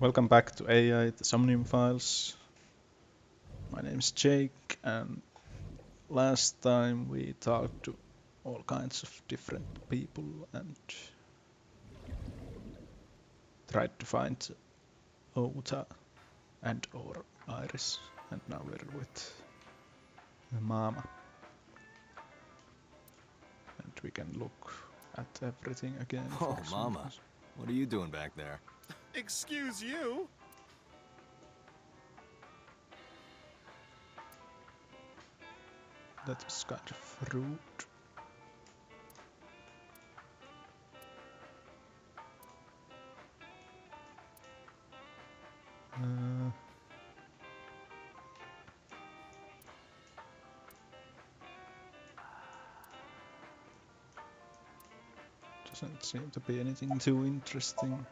Welcome back to AI, the Somnium Files. My name is Jake, and last time we talked to all kinds of different people and tried to find Ota and or Iris, and now we're with Mama, and we can look at everything again. Oh, Mama, what are you doing back there? Excuse you? That is kind of rude. Doesn't seem to be anything too interesting.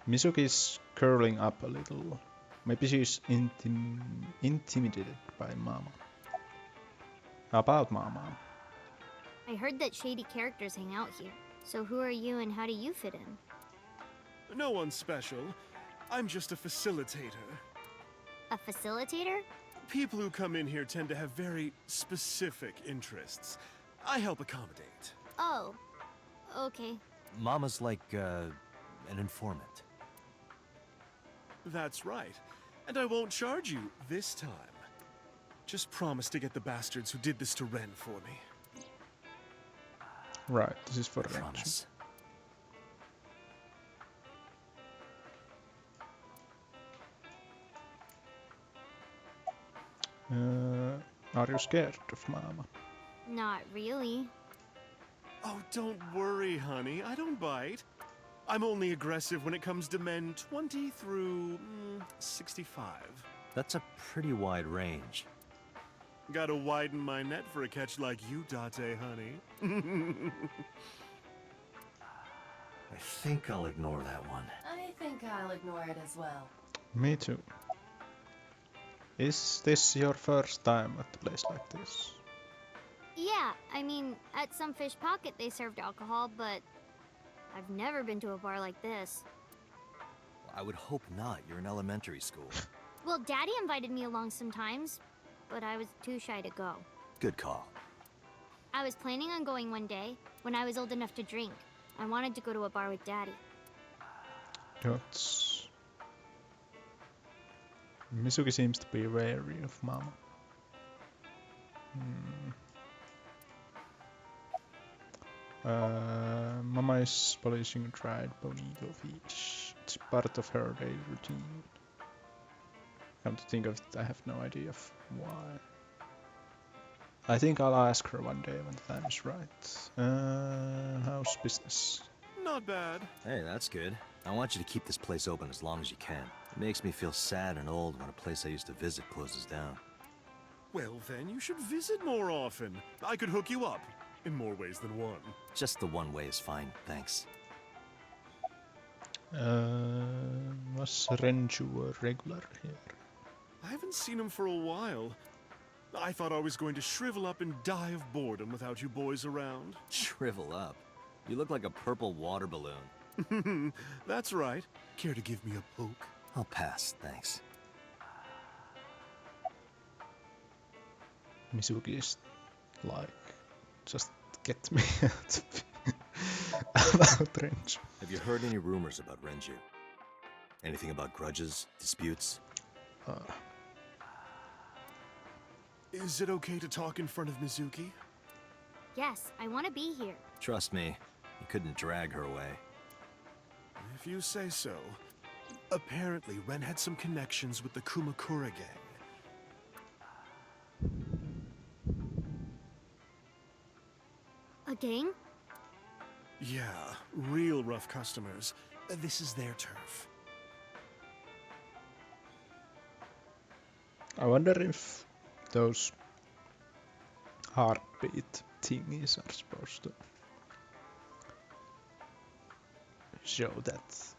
Mizuki is curling up a little. Maybe she's intimidated by Mama. How about Mama? I heard that shady characters hang out here. So who are you and how do you fit in? No one special. I'm just a facilitator. A facilitator? People who come in here tend to have very specific interests. I help accommodate. Oh, okay. Mama's like, an informant. That's right. And I won't charge you this time. Just promise to get the bastards who did this to Ren for me. Right, this is for Renju. Promise. Are you scared of Mama? Not really. Oh, don't worry, honey. I don't bite. I'm only aggressive when it comes to men 20 through 65. That's a pretty wide range. Gotta widen my net for a catch like you, Date, honey. I think I'll ignore that one. I think I'll ignore it as well. Me too. Is this your first time at a place like this? Yeah, I mean, at some fish pocket they served alcohol, but I've never been to a bar like this. I would hope not. You're in elementary school. Well, Daddy invited me along sometimes, but I was too shy to go. Good call. I was planning on going one day when I was old enough to drink. I wanted to go to a bar with Daddy. That's... Mizuki seems to be wary of Mama. Mama is polishing dried bonito fish. It's part of her daily routine. Come to think of it, I have no idea of why. I think I'll ask her one day when the time is right. How's business? Not bad. Hey, that's good. I want you to keep this place open as long as you can. It makes me feel sad and old when a place I used to visit closes down. Well, then you should visit more often. I could hook you up in more ways than one. Just the one way is fine, thanks. Was Renju a regular here? I haven't seen him for a while. I thought I was going to shrivel up and die of boredom without you boys around. Shrivel up. You look like a purple water balloon. That's right. Care to give me a poke? I'll pass, thanks. Mizuki is like, just get me out about Renju. Have you heard any rumors about Renju? Anything about grudges, disputes? Is it okay to talk in front of Mizuki? Yes, I want to be here. Trust me, you couldn't drag her away. If you say so. Apparently, Ren had some connections with the Kumakura gang. A gang? Yeah, real rough customers. This is their turf. I wonder if those heartbeat thingies are supposed to show that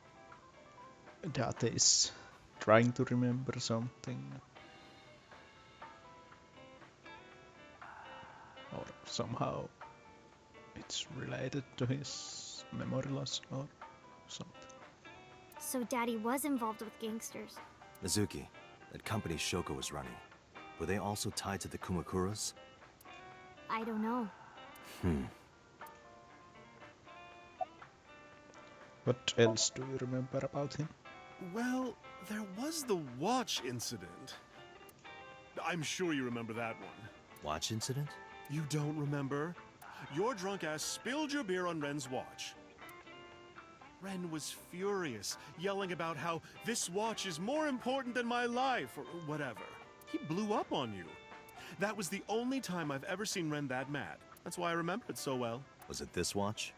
Date is trying to remember something. Or somehow it's related to his memory loss or something. So Daddy was involved with gangsters. Mizuki, that company Shoko was running, were they also tied to the Kumakuras? I don't know. What else do you remember about him? Well, there was the watch incident. I'm sure you remember that one. Watch incident? You don't remember? Your drunk ass spilled your beer on Ren's watch. Ren was furious, yelling about how this watch is more important than my life, or whatever. He blew up on you. That was the only time I've ever seen Ren that mad. That's why I remember it so well. Was it this watch?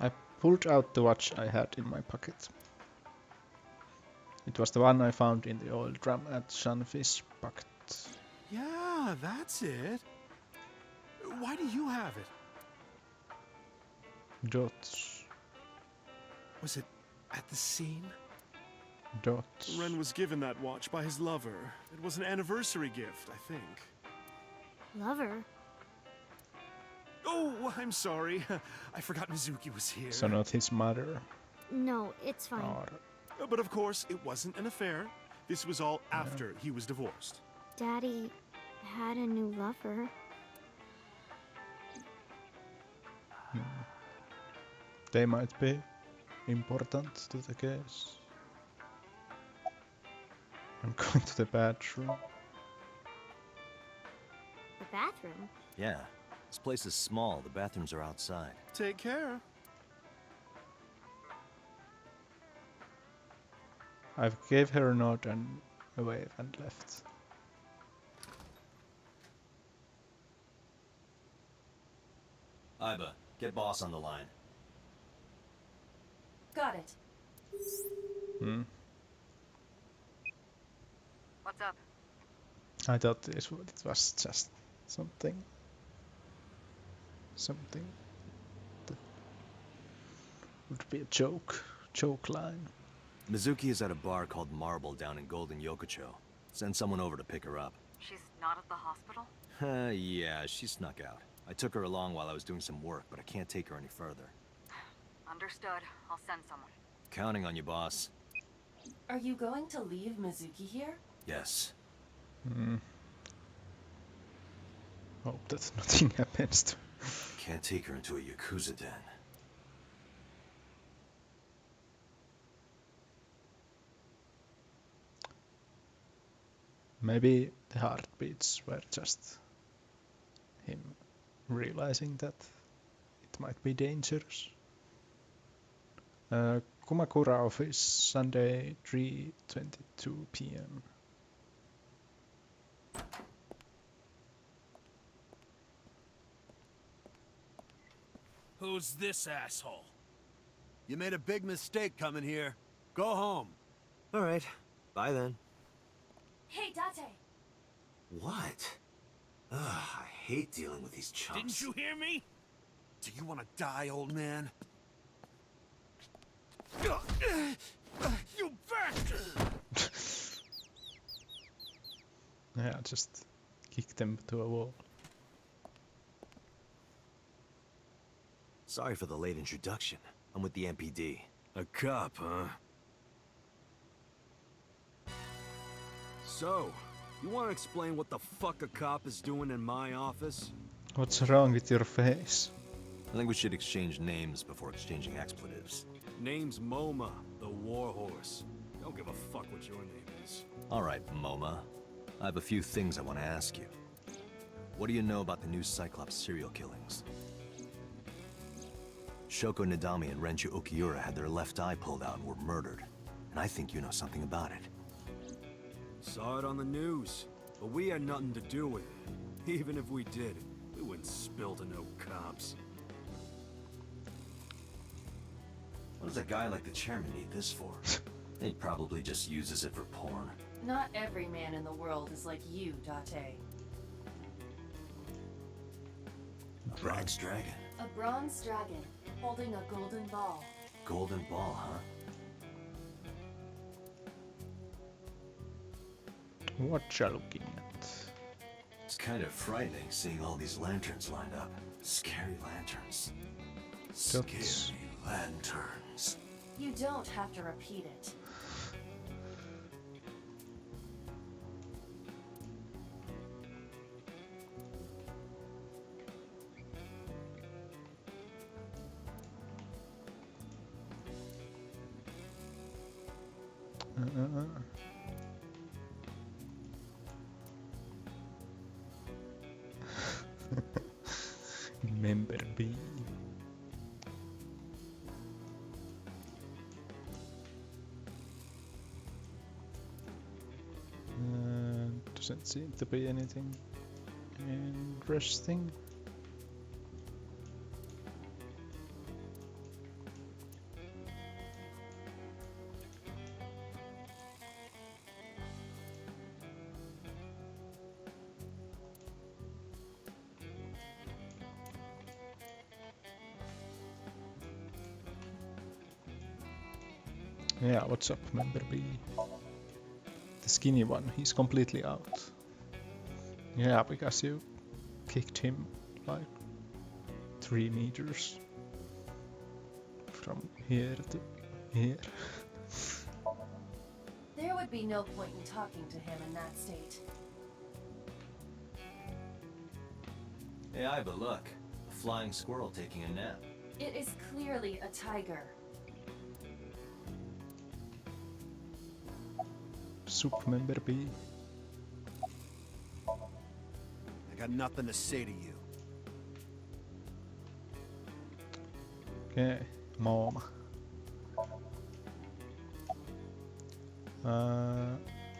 I pulled out the watch I had in my pocket. It was the one I found in the old drum at Sunfish Pocket. Yeah, that's it. Why do you have it? Dots. Was it at the scene? Dots. Ren was given that watch by his lover. It was an anniversary gift, I think. Lover? Oh, I'm sorry. I forgot Mizuki was here. So not his mother. No, it's fine. Or But of course, it wasn't an affair. This was all after he was divorced. Daddy had a new lover. they might be important to the case. I'm going to the bathroom. The bathroom? Yeah. This place is small. The bathrooms are outside. Take care. I gave her a nod and a wave and left. Iba, get boss on the line. Got it. What's up? I thought it was just something that would be a joke line. Mizuki is at a bar called Marble down in Golden Yokocho. Send someone over to pick her up. She's not at the hospital? Yeah, she snuck out. I took her along while I was doing some work, but I can't take her any further. Understood. I'll send someone. Counting on you, boss. Are you going to leave Mizuki here? Yes. Hope that nothing happens to her. Can't take her into a Yakuza den. Maybe the heartbeats were just him realizing that it might be dangerous. Kumakura office, Sunday, 3:22 p.m. Who's this asshole? You made a big mistake coming here. Go home. All right. Bye then. Hey, Date! What? Ugh, I hate dealing with these chumps. Didn't you hear me? Do you want to die, old man? You bastard! Yeah, just kick them to a wall. Sorry for the late introduction. I'm with the MPD. A cop, huh? So, you want to explain what the fuck a cop is doing in my office? What's wrong with your face? I think we should exchange names before exchanging expletives. Name's MoMA, the Warhorse. Don't give a fuck what your name is. All right, MoMA. I have a few things I want to ask you. What do you know about the new Cyclops serial killings? Shoko Nadami and Renju Okiura had their left eye pulled out and were murdered. And I think you know something about it. Saw it on the news, but we had nothing to do with it. Even if we did, we wouldn't spill to no cops. What does a guy like the chairman need this for? He probably just uses it for porn. Not every man in the world is like you, Date. A bronze dragon. A bronze dragon holding a golden ball. Golden ball, huh? What you looking at? It's kind of frightening seeing all these lanterns lined up. Scary lanterns. That's Scary Lanterns. You don't have to repeat it. Member B. Doesn't seem to be anything interesting. Yeah, what's up, member B? The skinny one, he's completely out. Yeah, because you kicked him like 3 meters from here to here. There would be no point in talking to him in that state. Hey, Iba, look. A flying squirrel taking a nap. It is clearly a tiger. Sup, member B. I got nothing to say to you. Okay, mom.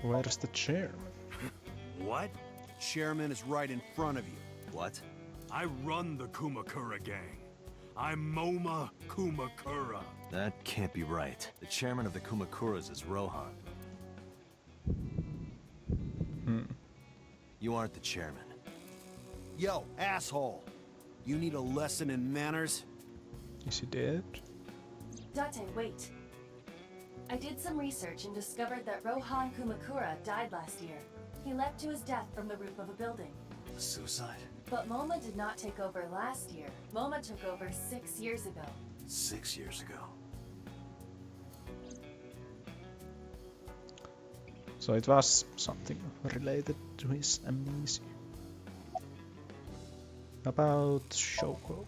Where's the chairman? What? Chairman is right in front of you. What? I run the Kumakura gang. I'm Moma Kumakura. That can't be right. The chairman of the Kumakuras is Rohan. You aren't the chairman. Yo, asshole! You need a lesson in manners? Is he dead? Date, wait. I did some research and discovered that Rohan Kumakura died last year. He leapt to his death from the roof of a building. Suicide? But Moma did not take over last year. Moma took over 6 years ago. 6 years ago. So it was something related to his amnesia. About Shoko.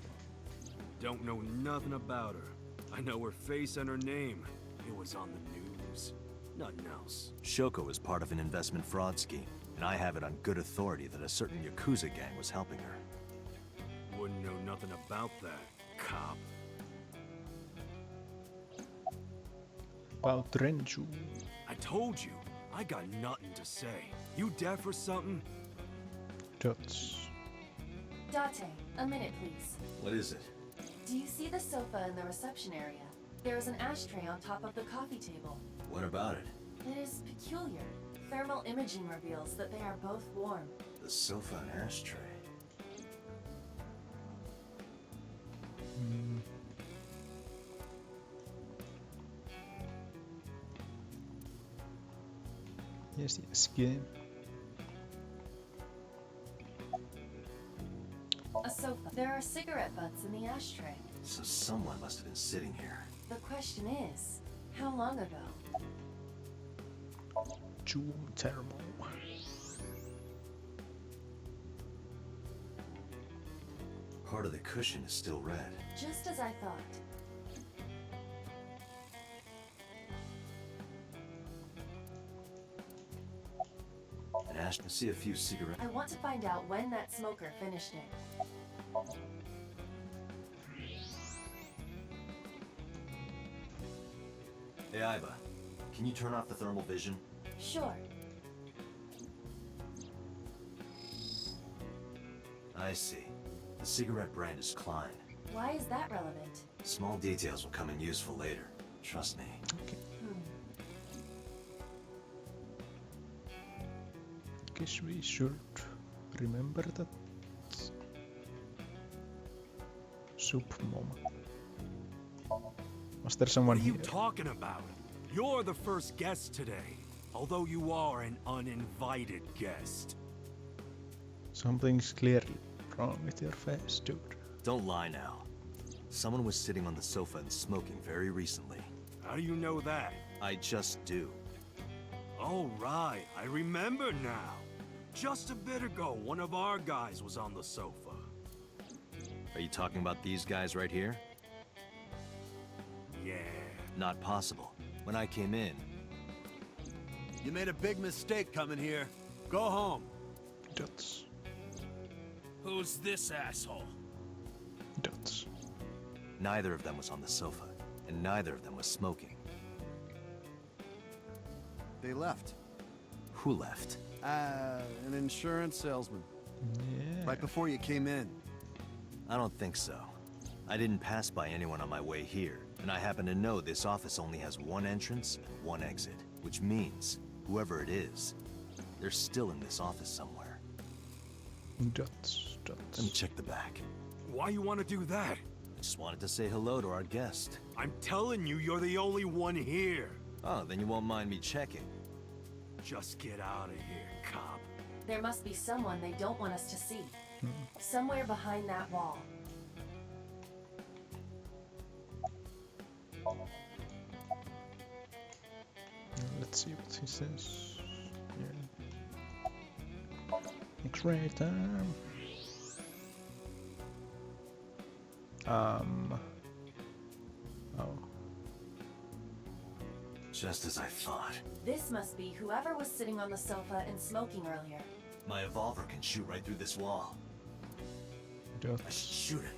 Don't know nothing about her. I know her face and her name. It was on the news. Nothing else. Shoko was part of an investment fraud scheme, and I have it on good authority that a certain Yakuza gang was helping her. Wouldn't know nothing about that, cop. About Renju. I told you, I got nothing to say. You deaf or something? Dots. Date, a minute please. What is it? Do you see the sofa in the reception area? There is an ashtray on top of the coffee table. What about it? It is peculiar. Thermal imaging reveals that they are both warm. The sofa and ashtray. Yes, game. A sofa. There are cigarette butts in the ashtray. So someone must have been sitting here. The question is, how long ago? June thermal. Part of the cushion is still red. Just as I thought. And Ash can see a few cigarettes. I want to find out when that smoker finished it. Hey, Iba, can you turn off the thermal vision? Sure. I see. The cigarette brand is Klein. Why is that relevant? Small details will come in useful later. Trust me. Okay. Guess we should remember that. Soup mom. Was there someone What are you here? talking about? You're the first guest today, although you are an uninvited guest. Something's clearly wrong with your face, dude. Don't lie now. Someone was sitting on the sofa and smoking very recently. How do you know that? I just do. Oh, right. I remember now. Just a bit ago, one of our guys was on the sofa. Are you talking about these guys right here? Yeah. Not possible. When I came in, You made a big mistake coming here. Go home. Dots. Who's this asshole? Dots. neither of them was on the sofa, and neither of them was smoking. They left. Who left? An insurance salesman. Yeah. Right before you came in. I don't think so. I didn't pass by anyone on my way here, and I happen to know this office only has one entrance and one exit, which means, whoever it is, they're still in this office somewhere. Dots. Dots. Let me check the back. Why you want to do that? I just wanted to say hello to our guest. I'm telling you, you're the only one here. Oh, then you won't mind me checking. Just get out of here, cop. There must be someone they don't want us to see. Somewhere behind that wall. Let's see what he says. Yeah. X-ray time. Oh. Just as I thought. This must be whoever was sitting on the sofa and smoking earlier. My evolver can shoot right through this wall. I should Dots. shoot it.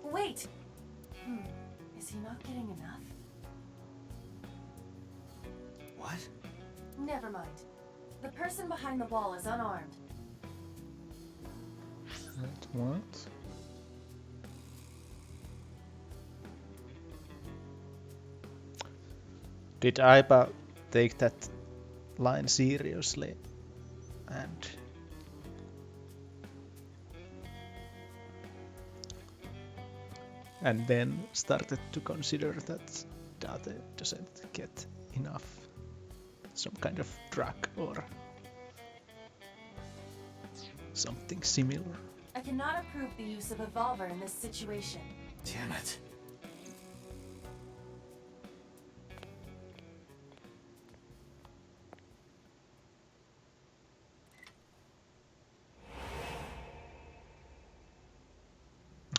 Wait! Is he not getting enough? What? Never mind. The person behind the wall is unarmed. What? Did Aiba take that line seriously? And then started to consider that Date doesn't get enough, some kind of drug or something similar. I cannot approve the use of evolver in this situation. Damn it.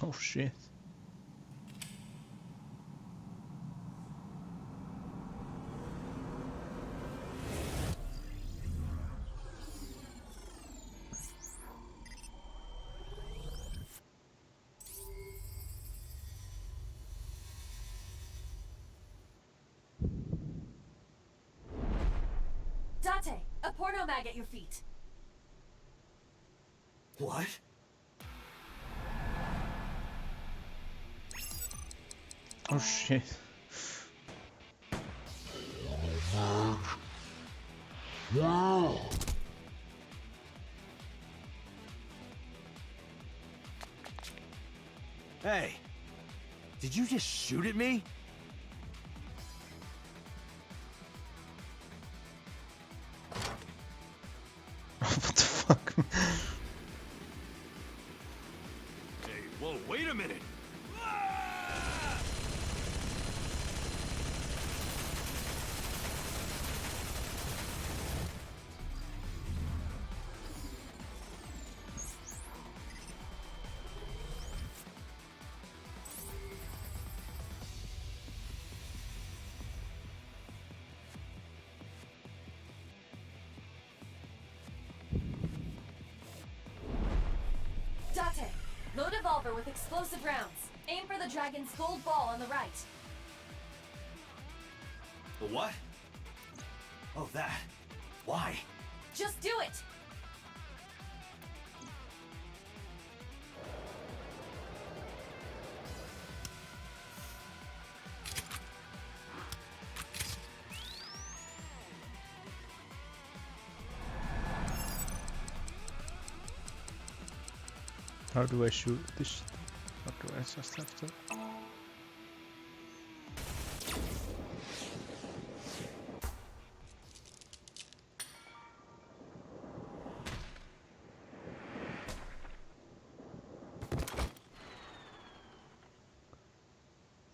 Oh shit. Date! A porno mag at your feet! What? Oh shit. Hey! Did you just shoot at me? What the fuck? Hey, whoa, wait a minute! Date! Load evolver with explosive rounds. Aim for the dragon's gold ball on the right. The what? Oh, that. Why? Just do it! How do I shoot this? Or do I just have to?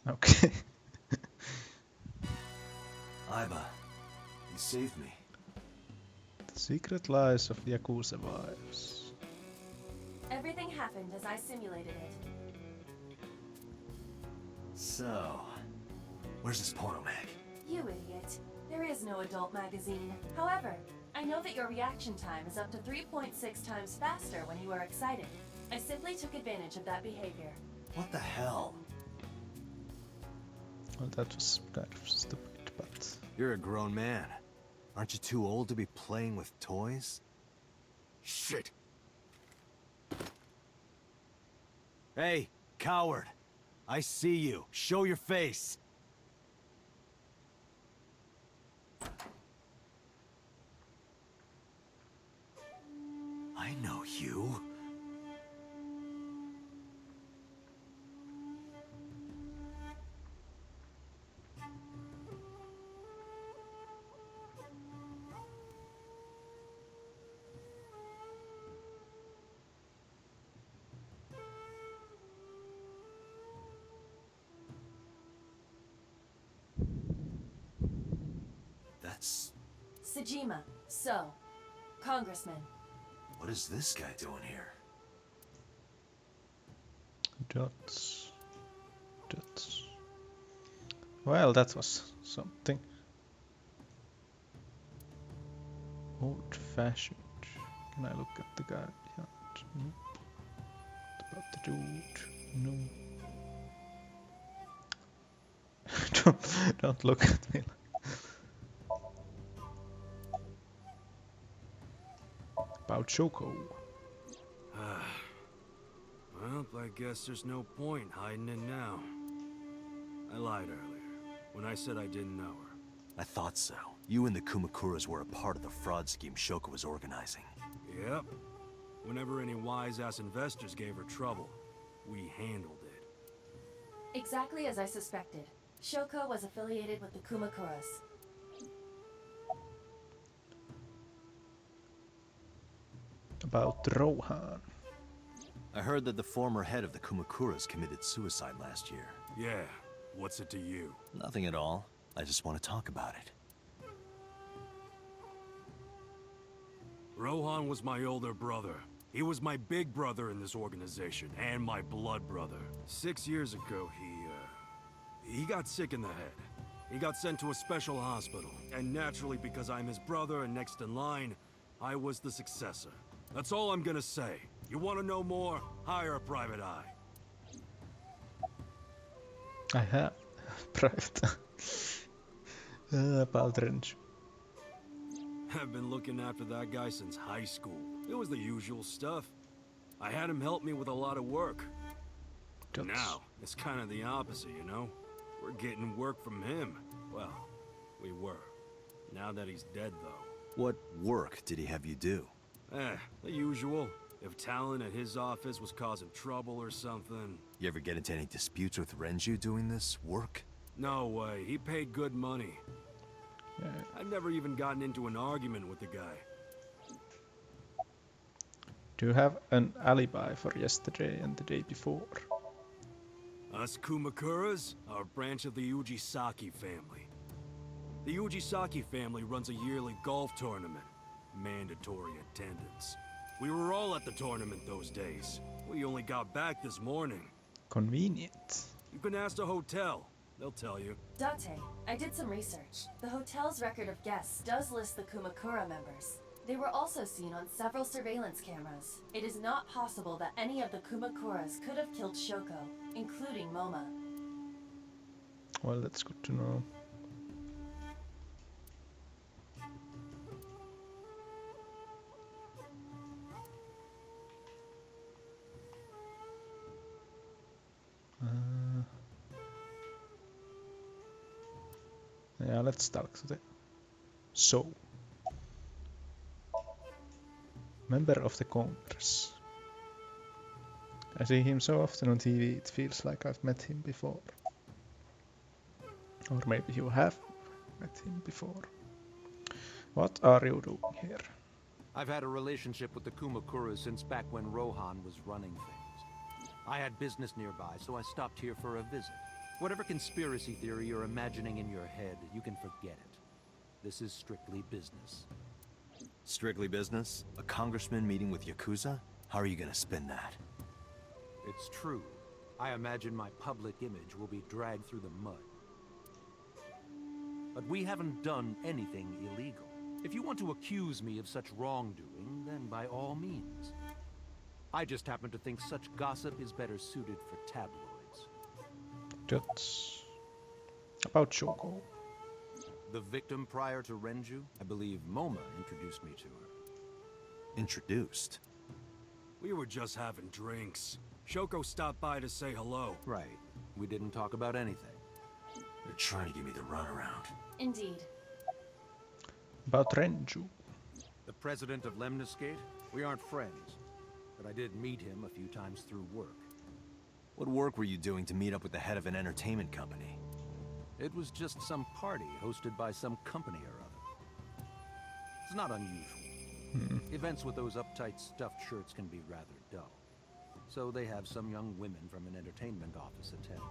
Okay. Aiba, you saved me. The secret lies of Yakuza wives. Everything happened as I simulated it. So, where's this porno mag? You idiot. There is no adult magazine. However, I know that your reaction time is up to 3.6 times faster when you are excited. I simply took advantage of that behavior. What the hell? Well, that was kind of stupid, but... You're a grown man. Aren't you too old to be playing with toys? Shit. Hey, coward. I see you. Show your face. I know you. That's... Sejima. So, Congressman. What is this guy doing here? Dots. Dots. Well, that was something. Old-fashioned. Can I look at the guy behind? Nope. What about the dude? No. don't look at me. About Shoko. Well, I guess there's no point hiding it now. I lied earlier, when I said I didn't know her. I thought so. You and the Kumakuras were a part of the fraud scheme Shoko was organizing. Yep. Whenever any wise-ass investors gave her trouble, we handled it. Exactly as I suspected. Shoko was affiliated with the Kumakuras. About Rohan. I heard that the former head of the Kumakuras committed suicide last year. Yeah, what's it to you? Nothing at all. I just want to talk about it. Rohan was my older brother. He was my big brother in this organization, and my blood brother. 6 years ago, he got sick in the head. He got sent to a special hospital. And naturally, because I'm his brother and next in line, I was the successor. That's all I'm gonna say. You wanna know more? Hire a private eye. I have private. About Range. I've been looking after that guy since high school. It was the usual stuff. I had him help me with a lot of work. Now, it's kind of the opposite, you know? We're getting work from him. Well, we were. Now that he's dead, though. What work did he have you do? The usual. If talent at his office was causing trouble or something. You ever get into any disputes with Renju doing this work? No way. He paid good money. Yeah. I've never even gotten into an argument with the guy. Do you have an alibi for yesterday and the day before? Us Kumakuras are a branch of the Ujisaki family. The Ujisaki family runs a yearly golf tournament. Mandatory attendance. We were all at the tournament those days. We only got back this morning. Convenient. You can ask the hotel. They'll tell you. Date, I did some research. The hotel's record of guests does list the Kumakura members. They were also seen on several surveillance cameras. It is not possible that any of the Kumakuras could have killed Shoko, including Moma. Well, that's good to know. Yeah, let's talk to the member of the Congress. I see him so often on TV, it feels like I've met him before. Or maybe you have met him before. What are you doing here? I've had a relationship with the Kumakuras since back when Rohan was running things. I had business nearby, so I stopped here for a visit. Whatever conspiracy theory you're imagining in your head, you can forget it. This is strictly business. Strictly business? A congressman meeting with Yakuza? How are you gonna spin that? It's true. I imagine my public image will be dragged through the mud. But we haven't done anything illegal. If you want to accuse me of such wrongdoing, then by all means. I just happen to think such gossip is better suited for tabloids. That's about Shoko. The victim prior to Renju, I believe Moma introduced me to her. Introduced? We were just having drinks. Shoko stopped by to say hello. Right. We didn't talk about anything. They're trying to give me the runaround. Indeed. About Renju. The president of Lemniscate? We aren't friends, but I did meet him a few times through work. What work were you doing to meet up with the head of an entertainment company? It was just some party hosted by some company or other. It's not unusual. Events with those uptight stuffed shirts can be rather dull. So they have some young women from an entertainment office attend.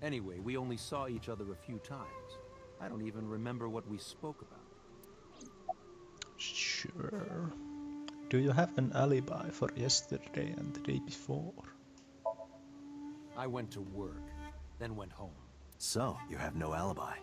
Anyway, we only saw each other a few times. I don't even remember what we spoke about. Sure. Do you have an alibi for yesterday and the day before? I went to work, then went home. So, you have no alibi?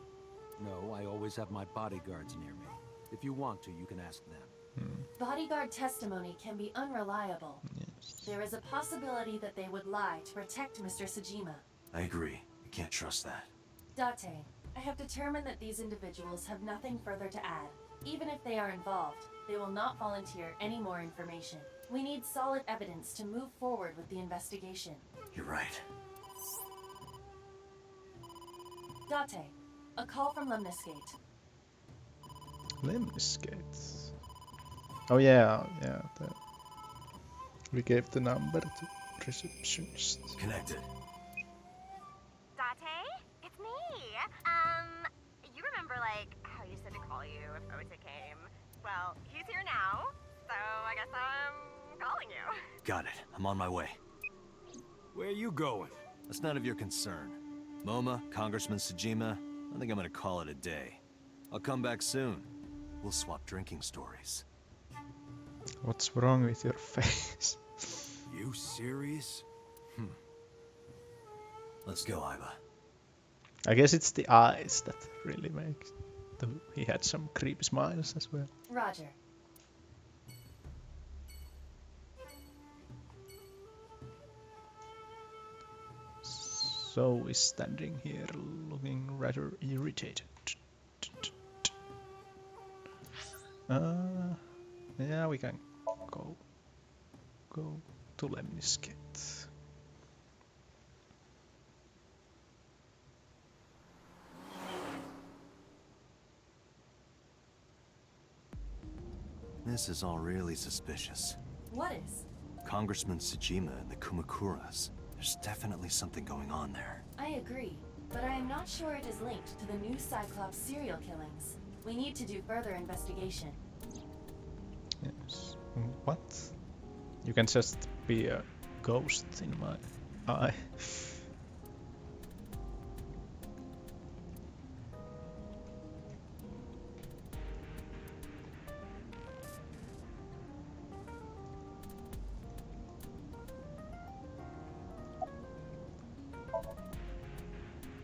No, I always have my bodyguards near me. If you want to, you can ask them. Bodyguard testimony can be unreliable. Yes. There is a possibility that they would lie to protect Mr. Sajima. I agree. You can't trust that. Date, I have determined that these individuals have nothing further to add. Even if they are involved, they will not volunteer any more information. We need solid evidence to move forward with the investigation. You're right. Date, a call from Lemniscate. Lemniscate. Oh yeah. We gave the number to receptionist. Connected. Date? It's me. You remember, like, how you said to call you if Ota came? Well, he's here now, so I guess I'm calling you. Got it. I'm on my way. Where are you going? That's none of your concern. Moma, Congressman Sajima, I think I'm gonna call it a day. I'll come back soon. We'll swap drinking stories. What's wrong with your face? You serious? Let's go, Iba. I guess it's the eyes that really make. He had some creepy smiles as well. Roger. So is standing here looking rather irritated. Yeah, we can go to Lemniscate. This is all really suspicious. What is? Congressman Sajima and the Kumakuras. There's definitely something going on there. I agree, but I am not sure it is linked to the new Cyclops serial killings. We need to do further investigation. Yes. What? You can just be a ghost in my eye.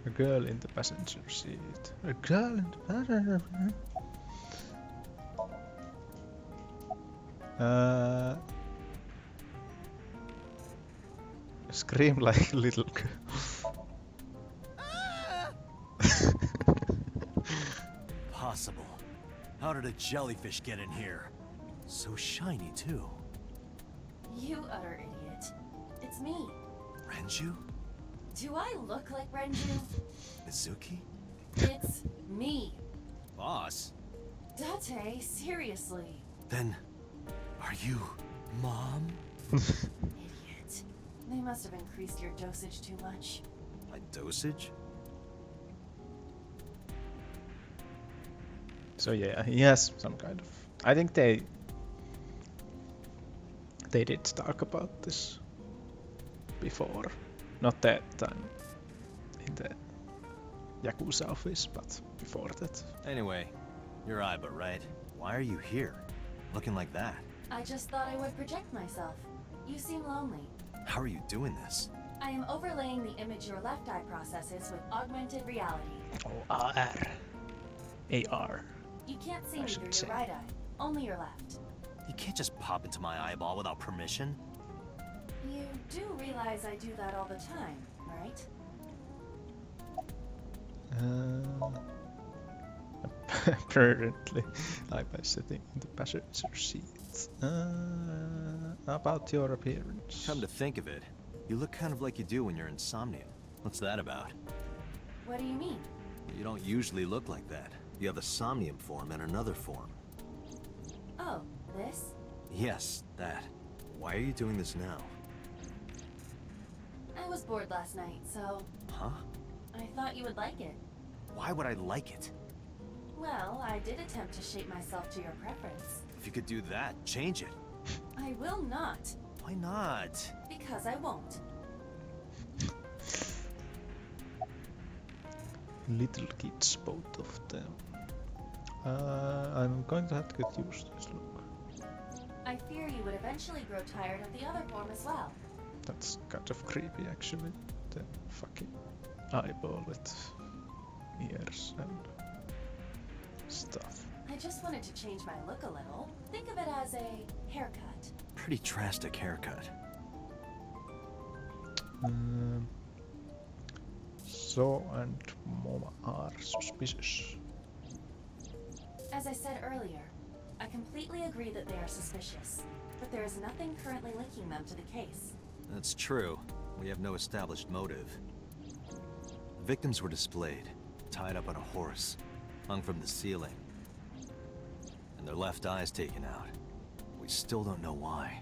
A girl in the passenger seat. A girl in the passenger seat. Scream like a little girl. Possible. How did a jellyfish get in here? So shiny, too. You utter idiot. It's me. Renju? Do I look like Renju? Mizuki? It's me. Boss? Date, seriously. Then, are you Mom? Idiot. They must have increased your dosage too much. My dosage? So yeah, he has some kind of. I think they did talk about this before, not that time, in the Yakuza office, but before that. Anyway, you're Aiba, right? Why are you here? Looking like that? I just thought I would project myself. You seem lonely. How are you doing this? I am overlaying the image your left eye processes with augmented reality. AR. AR. You can't see I me should through say. your right eye, only your left. You can't just pop into my eyeball without permission. You do realize I do that all the time, right? Apparently, iPad setting in the passenger seat. About your appearance. Come to think of it, you look kind of like you do when you're in Somnium. What's that about? What do you mean? You don't usually look like that. You have a Somnium form and another form. Oh, this? Yes, that. Why are you doing this now? I was bored last night, so Huh? I thought you would like it. Why would I like it? Well, I did attempt to shape myself to your preference. If you could do that, change it. I will not, Why not? because I won't. Little kids, both of them. I'm going to have to get used to this look. I fear you would eventually grow tired of the other form as well. That's kind of creepy, actually. The fucking eyeball with ears and stuff. I just wanted to change my look a little. Think of it as a haircut. Pretty drastic haircut. So and Moma are suspicious. As I said earlier, I completely agree that they are suspicious, but there is nothing currently linking them to the case. That's true. We have no established motive. Victims were displayed, tied up on a horse, hung from the ceiling, and their left eyes taken out. We still don't know why.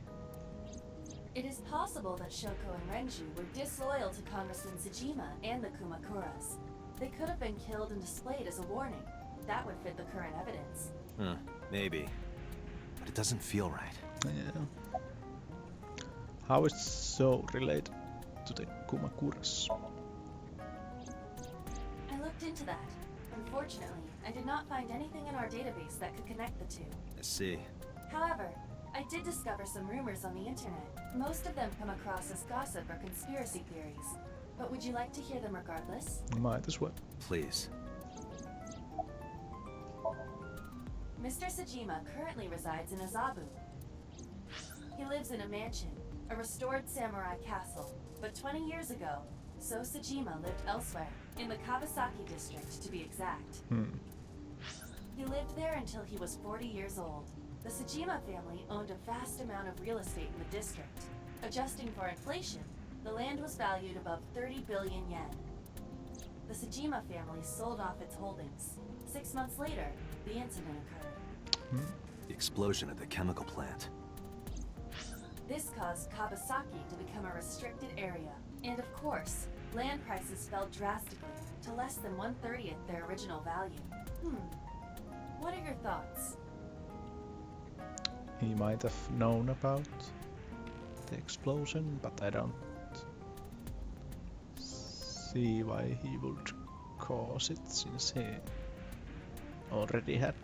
It is possible that Shoko and Renju were disloyal to Congressman Tsujima and the Kumakuras. They could have been killed and displayed as a warning. That would fit the current evidence. Huh, maybe. But it doesn't feel right. Yeah. How is it so related to the Kumakuras? I looked into that. Unfortunately, I did not find anything in our database that could connect the two. I see. However, I did discover some rumors on the internet. Most of them come across as gossip or conspiracy theories. But would you like to hear them regardless? Might as well. Please. Mr. Tsujima currently resides in Azabu. He lives in a mansion, a restored samurai castle. But 20 years ago, So Tsujima lived elsewhere, in the Kawasaki district to be exact. He lived there until he was 40 years old. The Tsujima family owned a vast amount of real estate in the district. Adjusting for inflation, the land was valued above 30 billion yen. The Tsujima family sold off its holdings. 6 months later, the incident occurred. The explosion at the chemical plant. This caused Kawasaki to become a restricted area. And of course, land prices fell drastically to less than 1/30th their original value. What are your thoughts? He might have known about the explosion, but I don't see why he would cause it, since he already had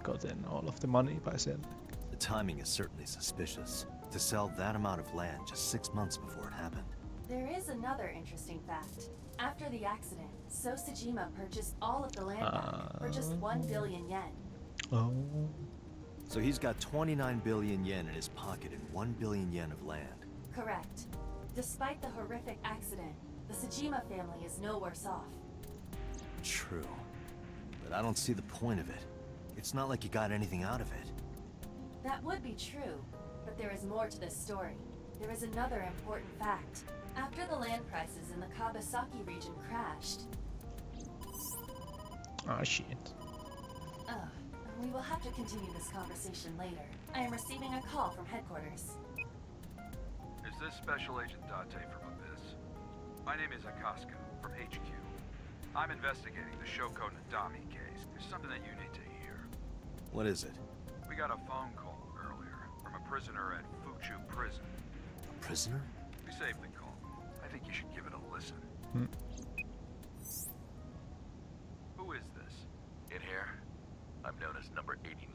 gotten all of the money by selling. The timing is certainly suspicious. To sell that amount of land just 6 months before it happened. There is another interesting fact. After the accident, So Tsujima purchased all of the land back for just 1 billion yen. Oh. So he's got 29 billion yen in his pocket and 1 billion yen of land. Correct. Despite the horrific accident, the Tsujima family is no worse off. True. But I don't see the point of it. It's not like you got anything out of it. That would be true, but there is more to this story. There is another important fact. After the land prices in the Kawasaki region crashed... Ah, shit. We will have to continue this conversation later. I am receiving a call from headquarters. Is this Special Agent Date from Abyss? My name is Akaska, from HQ. I'm investigating the Shoko Nadami case. There's something that you need to hear. What is it? We got a phone call earlier from a prisoner at Fuchu Prison. A prisoner? We saved the call. I think you should give it a listen. I'm known as number 89.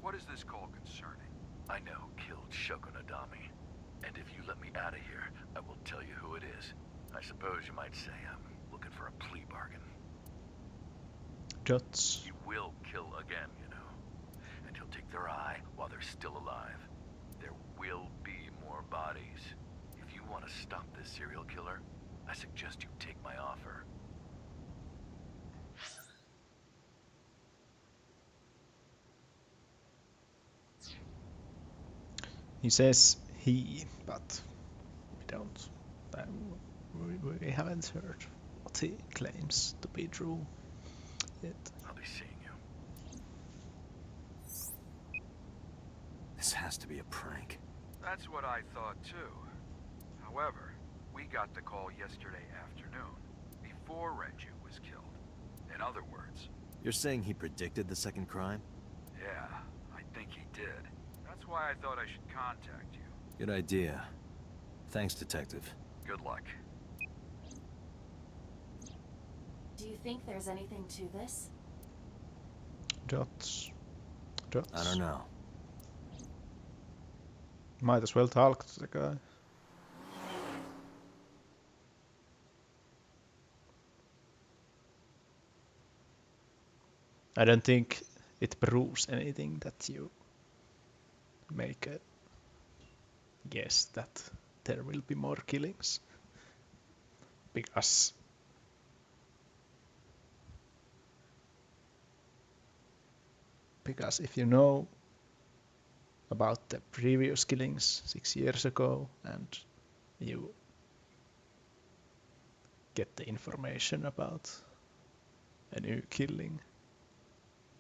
What is this call concerning? I know killed Shoko Nadami. And if you let me out of here, I will tell you who it is. I suppose you might say I'm looking for a plea bargain. Dots. He will kill again, you know. And he'll take their eye while they're still alive. There will be more bodies. If you want to stop this serial killer, I suggest you take my offer. He says he, but we don't. We haven't heard what he claims to be true yet. I'll be seeing you. This has to be a prank. That's what I thought too. However, we got the call yesterday afternoon, before Renju was killed. In other words... You're saying he predicted the second crime? Yeah, I think he did. That's why I thought I should contact you. Good idea. Thanks, Detective. Good luck. Do you think there's anything to this? Dots. I don't know. Might as well talk to the guy. I don't think it proves anything that you make a guess that there will be more killings. Because if you know about the previous killings 6 years ago and you get the information about a new killing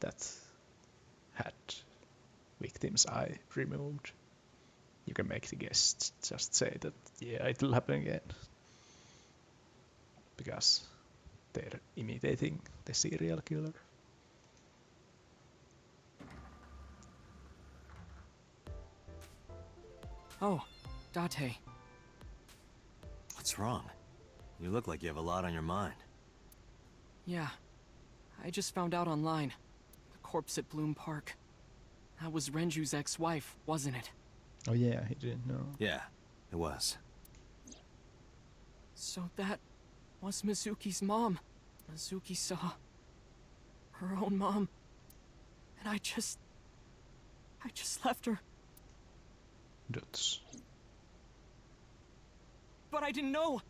that had victim's eye removed, you can make the guess, just say that yeah, it will happen again, because they're imitating the serial killer. Oh, Date. What's wrong? You look like you have a lot on your mind. Yeah, I just found out online. The corpse at Bloom Park. That was Renju's ex-wife, wasn't it? Oh yeah, he didn't know. Yeah, it was. So that was Mizuki's mom. Mizuki saw her own mom. And I just left her. That's... But I didn't know.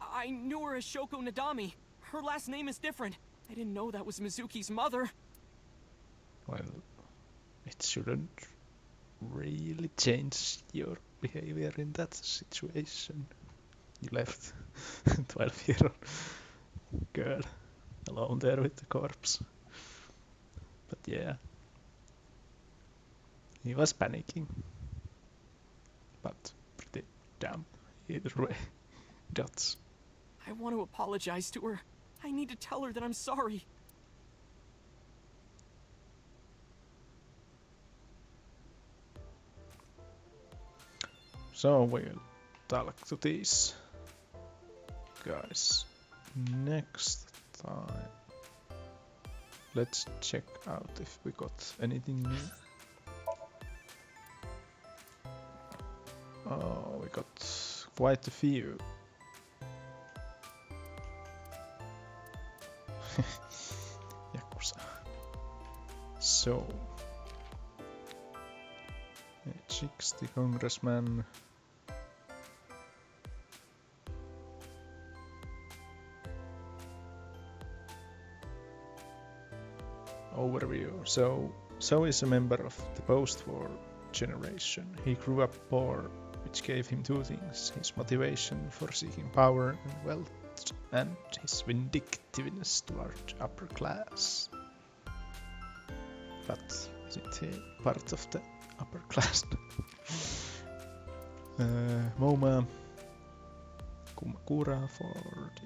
I knew her as Shoko Nadami. Her last name is different. I didn't know that was Mizuki's mother. Well, it shouldn't really change your behavior in that situation. You left 12-year-old girl alone there with the corpse. But yeah, he was panicking. But pretty dumb either way. Dots. I want to apologize to her. I need to tell her that I'm sorry. So we'll talk to these guys next time. Let's check out if we got anything new. Oh, we got quite a few. Yakuza. So, Chicks, the congressman. Overview. So is a member of the post-war generation. He grew up poor, which gave him two things: his motivation for seeking power and wealth, and his vindictiveness toward upper class. But isn't he part of the upper class? Moma Kumakura,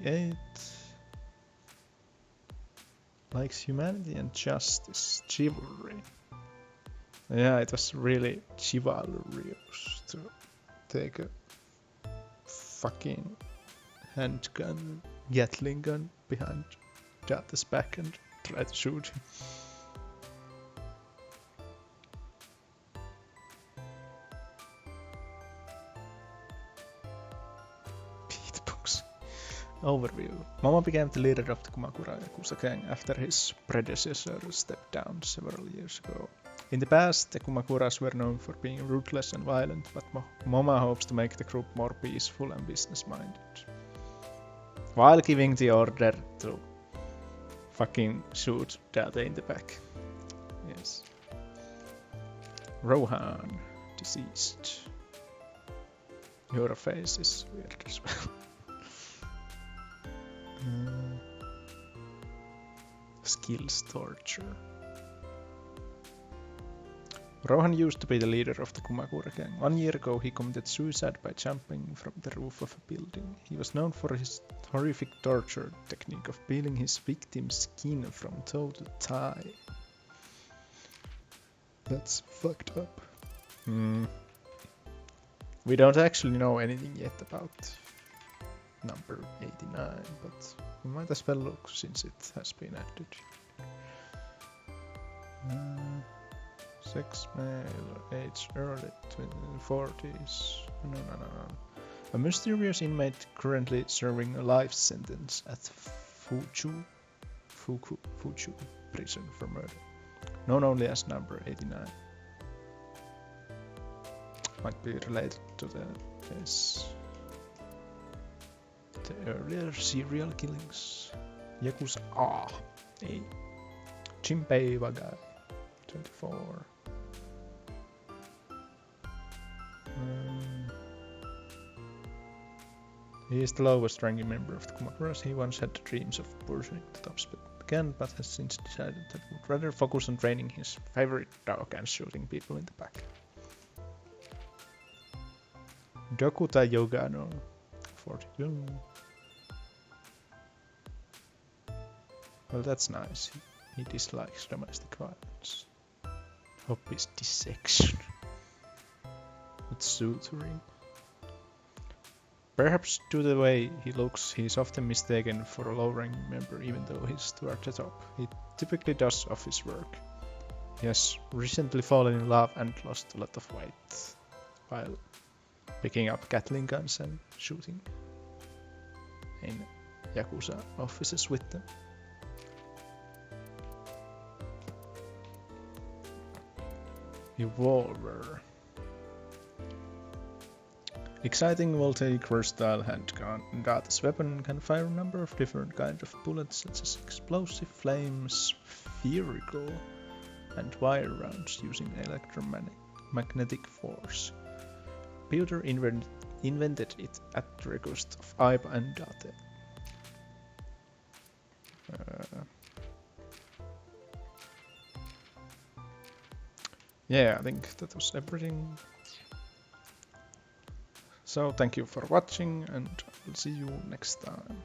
48. Likes humanity and justice, chivalry. Yeah, it was really chivalrous to take a fucking handgun, Gatling gun behind Date's back and try to shoot him. Overview. Momo became the leader of the Kumakura Yakuza gang after his predecessor stepped down several years ago. In the past, the Kumakuras were known for being ruthless and violent, but Moma hopes to make the group more peaceful and business-minded. While giving the order to fucking shoot Date in the back. Yes. Rohan, deceased. Your face is weird as well. Skills torture. Rohan used to be the leader of the Kumakura gang. 1 year ago he committed suicide by jumping from the roof of a building. He was known for his horrific torture technique of peeling his victim's skin from toe to thigh. That's fucked up. We don't actually know anything yet about number 89, but we might as well look since it has been added. Sex male, age early 40s. No. A mysterious inmate currently serving a life sentence at Fuchu prison for murder. Known only as number 89. Might be related to the earlier serial killings. Yakuza A. Jinpei Wagai, 24. He is the lowest ranking member of the Kumakuras. He once had dreams of pursuing the top speed again, but has since decided that he would rather focus on training his favorite dog and shooting people in the back. Dokuta Yogano, 42. Well, that's nice. He dislikes domestic violence. Hobbies dissection. It's suturing. Perhaps due to the way he looks, he is often mistaken for a low-ranking member even though he's toward the top. He typically does office work. He has recently fallen in love and lost a lot of weight while picking up Gatling guns and shooting in Yakuza offices with them. Revolver. Exciting voltaic versatile handgun. Date's weapon can fire a number of different kinds of bullets such as explosive flames, spherical, and wire rounds using electromagnetic force. Peter invented it at the request of Aiba and Date. Yeah, I think that was everything. So thank you for watching and I'll see you next time.